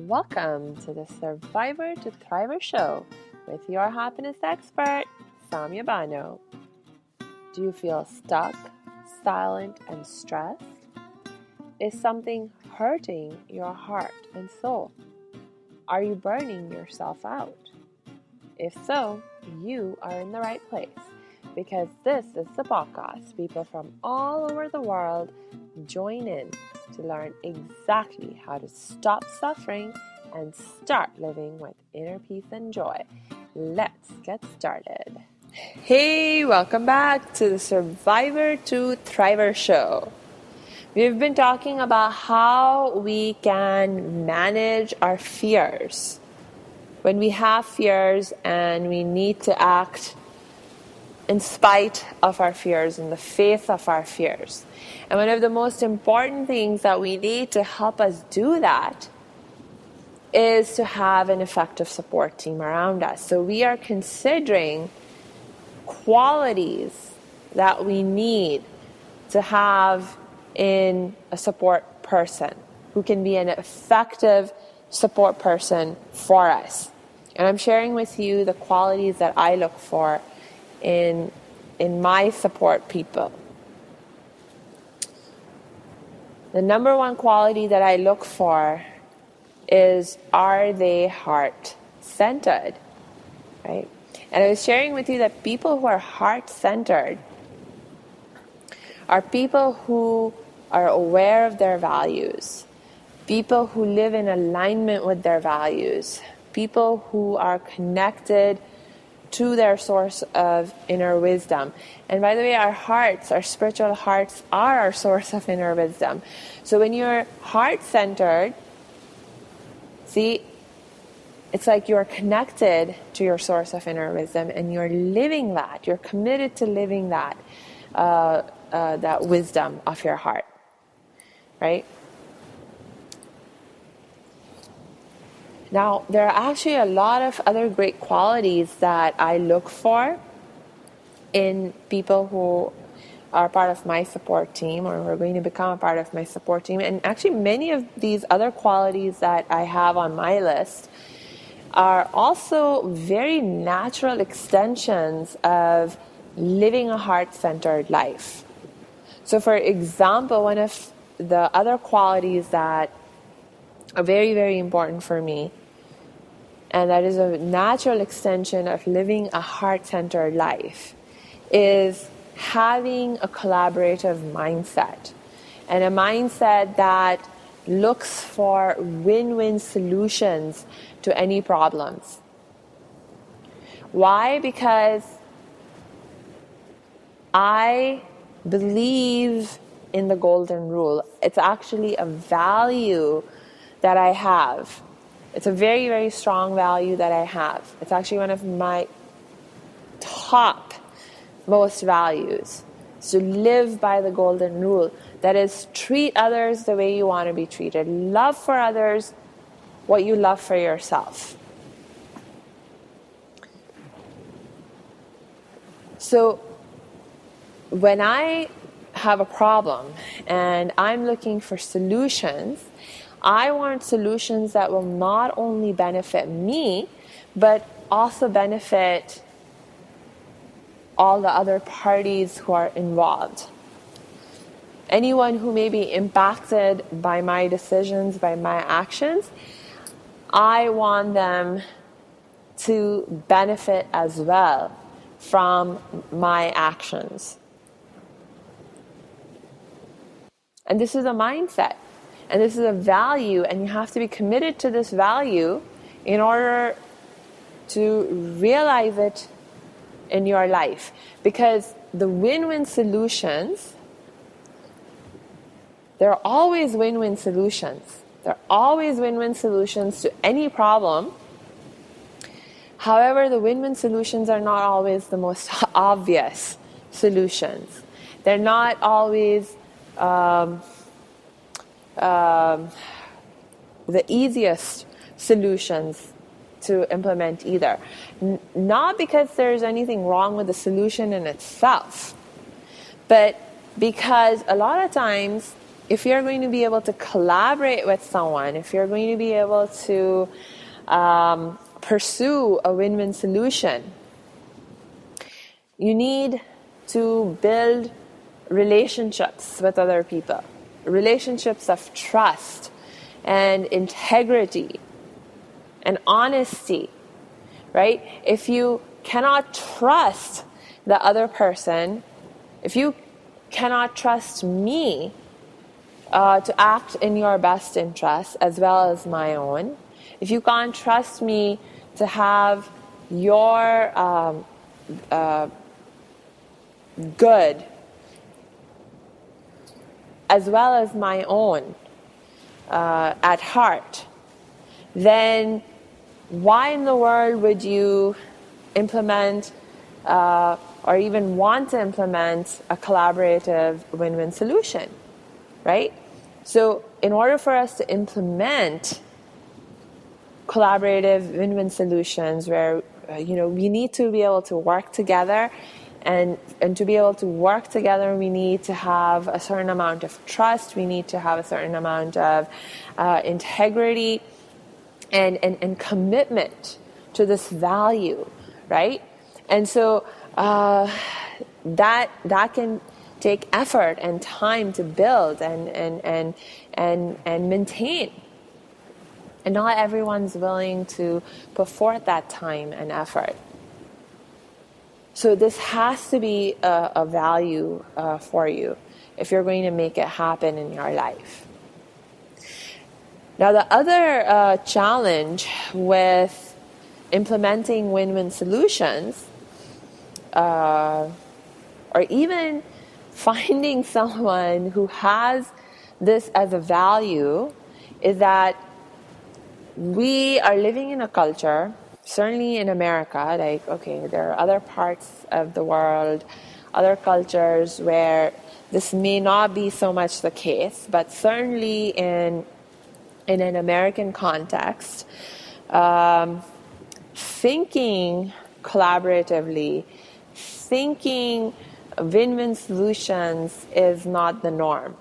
Welcome to the Survivor to Thriver show with your happiness expert, Samia Bano. Do you feel stuck, silent, and stressed? Is something hurting your heart and soul? Are you burning yourself out? If so, you are in the right place because this is the podcast people from all over the world join in to learn exactly how to stop suffering and start living with inner peace and joy. Let's get started. Hey, welcome back to the Survivor to Thriver show. We've been talking about how we can manage our fears. When we have fears and we need to act in spite of our fears, in the face of our fears. And one of the most important things that we need to help us do that is to have an effective support team around us. So we are considering qualities that we need to have in a support person who can be an effective support person for us. And I'm sharing with you the qualities that I look for in my support people. The number one quality that I look for is, are they heart-centered? Right? And I was sharing with you that people who are heart-centered are people who are aware of their values, people who live in alignment with their values, people who are connected to their source of inner wisdom. And by the way, our hearts, our spiritual hearts, are our source of inner wisdom. So when you're heart-centered, see, it's like you're connected to your source of inner wisdom and you're living that. You're committed to living that wisdom of your heart, right? Now, there are actually a lot of other great qualities that I look for in people who are part of my support team or who are going to become a part of my support team. And actually, many of these other qualities that I have on my list are also very natural extensions of living a heart-centered life. So, for example, one of the other qualities that are very, very important for me, and that is a natural extension of living a heart-centered life, is having a collaborative mindset. And a mindset that looks for win-win solutions to any problems. Why? Because I believe in the golden rule. It's actually a value that I have. It's a very, very strong value that I have. It's actually one of my top most values. To live by the golden rule. That is, treat others the way you want to be treated. Love for others what you love for yourself. So when I have a problem and I'm looking for solutions, I want solutions that will not only benefit me, but also benefit all the other parties who are involved. Anyone who may be impacted by my decisions, by my actions, I want them to benefit as well from my actions. And this is a mindset. And this is a value, and you have to be committed to this value in order to realize it in your life. Because the win-win solutions, there are always win-win solutions. There are always win-win solutions to any problem. However, the win-win solutions are not always the most obvious solutions. They're not always the easiest solutions to implement either. Not because there's anything wrong with the solution in itself, but because a lot of times if you're going to be able to collaborate with someone, if you're going to be able to pursue a win-win solution, you need to build relationships with other people, relationships of trust and integrity and honesty, right? If you cannot trust the other person, if you cannot trust me to act in your best interest as well as my own, if you can't trust me to have your good as well as my own at heart, then why in the world would you implement or even want to implement a collaborative win-win solution, right? So in order for us to implement collaborative win-win solutions where we need to be able to work together, and to be able to work together we need to have a certain amount of trust, we need to have a certain amount of integrity and commitment to this value, right? And so that can take effort and time to build and maintain. And not everyone's willing to put forth that time and effort. So this has to be a value for you if you're going to make it happen in your life. Now, the other challenge with implementing win-win solutions, or even finding someone who has this as a value, is that we are living in a culture, certainly in America, there are other parts of the world, other cultures where this may not be so much the case, but certainly in an American context, thinking collaboratively, thinking win-win solutions is not the norm.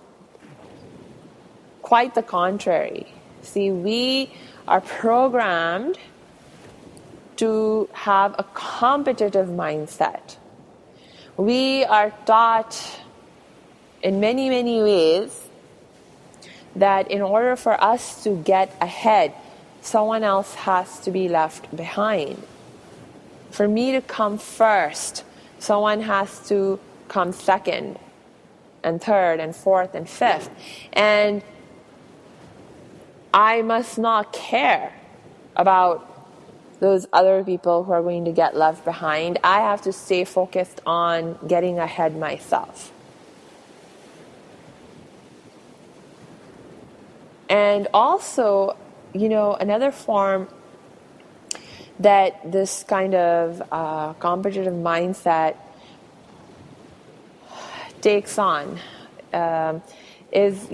Quite the contrary. See, we are programmed to have a competitive mindset. We are taught in many, many ways that in order for us to get ahead, someone else has to be left behind. For me to come first, someone has to come second and third and fourth and fifth. And I must not care about those other people who are going to get left behind. I have to stay focused on getting ahead myself. And also, another form that this kind of competitive mindset takes on is,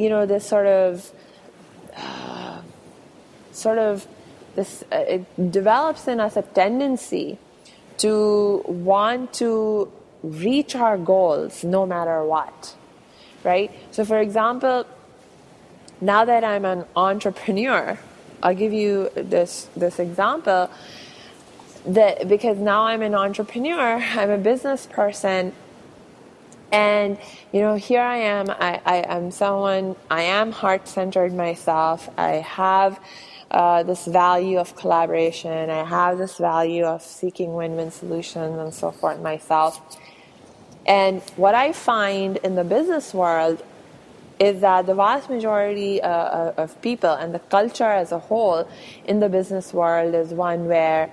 this it develops in us a tendency to want to reach our goals no matter what, right? So for example, now that I'm an entrepreneur, I'll give you this example, that because now I'm an entrepreneur, I'm a business person, and here I am, I am heart-centered myself, I have this value of collaboration, I have this value of seeking win-win solutions and so forth myself. And what I find in the business world is that the vast majority of people and the culture as a whole in the business world is one where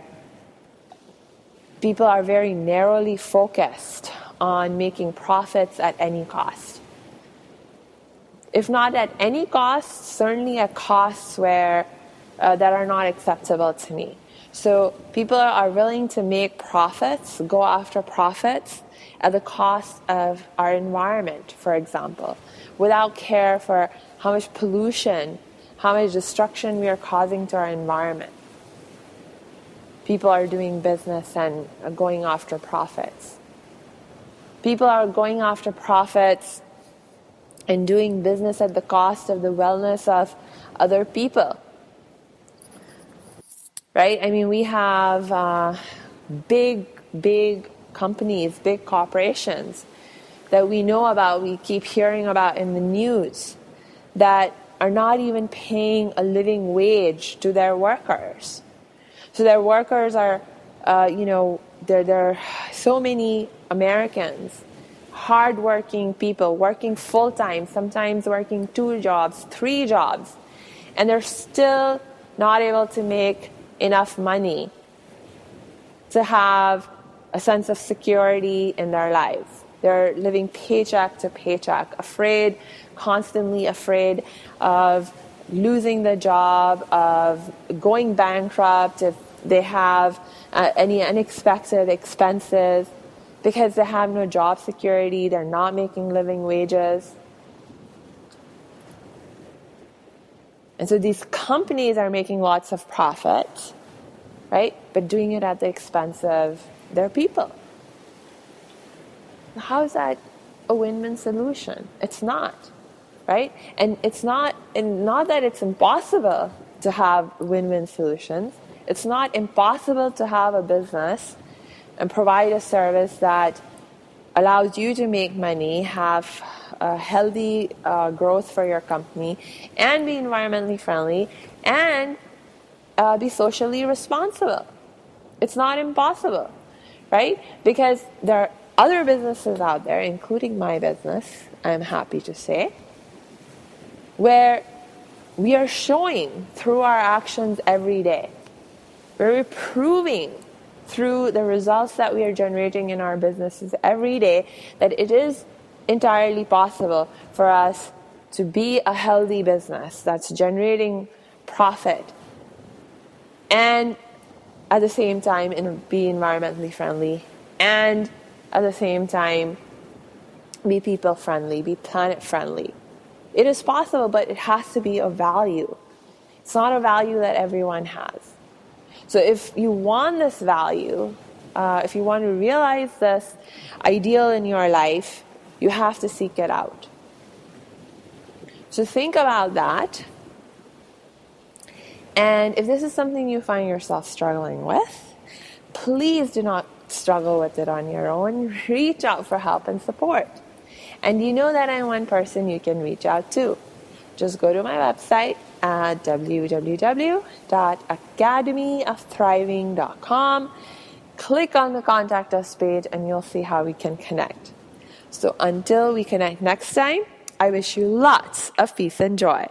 people are very narrowly focused on making profits at any cost. If not at any cost, certainly at costs where that are not acceptable to me. So people are willing to make profits, go after profits at the cost of our environment, for example, without care for how much pollution, how much destruction we are causing to our environment. People are doing business and going after profits. People are going after profits and doing business at the cost of the wellness of other people. Right? I mean, we have big companies, big corporations that we know about, we keep hearing about in the news, that are not even paying a living wage to their workers. So their workers are, there are so many Americans, hardworking people, working full-time, sometimes working 2 jobs, 3 jobs, and they're still not able to make enough money to have a sense of security in their lives. They're living paycheck to paycheck, constantly afraid of losing the job, of going bankrupt if they have any unexpected expenses, because they have no job security, they're not making living wages. And so these companies are making lots of profit, right? But doing it at the expense of their people. How is that a win-win solution? It's not, right? And it's not that it's impossible to have win-win solutions. It's not impossible to have a business and provide a service that allows you to make money, have a healthy growth for your company, and be environmentally friendly, and be socially responsible. It's not impossible, right? Because there are other businesses out there, including my business, I'm happy to say, where we are showing through our actions every day, where we're proving through the results that we are generating in our businesses every day that it is entirely possible for us to be a healthy business that's generating profit and at the same time be environmentally friendly, and at the same time be people friendly, be planet friendly. It is possible, but it has to be of value. It's not a value that everyone has. So if you want this value, if you want to realize this ideal in your life, you have to seek it out. So think about that. And if this is something you find yourself struggling with, please do not struggle with it on your own. Reach out for help and support. And you know that I'm one person you can reach out to. Just go to my website at www.academyofthriving.com. Click on the Contact Us page and you'll see how we can connect. So until we connect next time, I wish you lots of peace and joy.